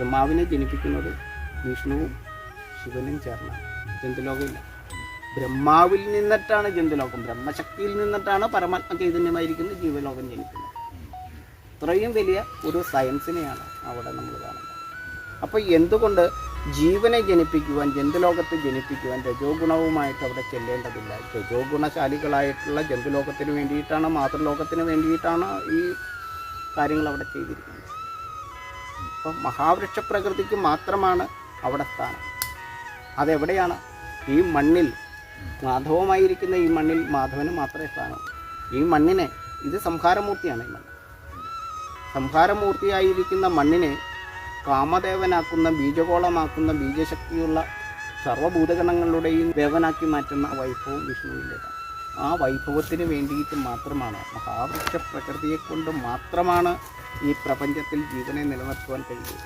ബ്രഹ്മാവിനെ ജനിപ്പിക്കുന്നത് വിഷ്ണുവും ശിവനും ചേർന്നാണ്. ജന്തുലോകമില്ല. ബ്രഹ്മാവിൽ നിന്നിട്ടാണ് ജന്തുലോകം, ബ്രഹ്മശക്തിയിൽ നിന്നിട്ടാണ് പരമാത്മ ചൈതന്യമായിരിക്കുന്ന ജീവലോകം ജനിക്കുന്നത്. ഇത്രയും വലിയ ഒരു സയൻസിനെയാണ് അവിടെ നമ്മൾ കാണുന്നത്. അപ്പോൾ എന്തുകൊണ്ട് ജീവനെ ജനിപ്പിക്കുവാൻ, ജന്തുലോകത്ത് ജനിപ്പിക്കുവാൻ രജോ ഗുണവുമായിട്ട് അവിടെ ചെല്ലേണ്ടതില്ല? രജോ ഗുണശാലികളായിട്ടുള്ള ജന്തുലോകത്തിന് വേണ്ടിയിട്ടാണ്, മാതൃലോകത്തിന് വേണ്ടിയിട്ടാണ് ഈ കാര്യങ്ങൾ അവിടെ ചെയ്തിരിക്കുന്നത്. അപ്പം മഹാവൃക്ഷ പ്രകൃതിക്ക് മാത്രമാണ് അവിടെ സ്ഥാനം. അതെവിടെയാണ്? ഈ മണ്ണിൽ, മാധവമായിരിക്കുന്ന ഈ മണ്ണിൽ മാധവന് മാത്രമേ സ്ഥാനം. ഈ മണ്ണിനെ, ഇത് സംഹാരമൂർത്തിയാണ്. ഈ മണ്ണ് സംഹാരമൂർത്തിയായിരിക്കുന്ന മണ്ണിനെ കാമദേവനാക്കുന്ന, ബീജഗോളമാക്കുന്ന, ബീജശക്തിയുള്ള സർവ്വഭൂതഗണങ്ങളുടെയും ദേവനാക്കി മാറ്റുന്ന വൈഭവം വിഷ്ണുവിൻ്റെതാണ്. ആ വൈഭവത്തിന് വേണ്ടിയിട്ട് മാത്രമാണ്, മഹാവൃക്ഷ പ്രകൃതിയെക്കൊണ്ട് മാത്രമാണ് ഈ പ്രപഞ്ചത്തിൽ ജീവനെ നിലനിർത്തുവാൻ കഴിയുന്നത്.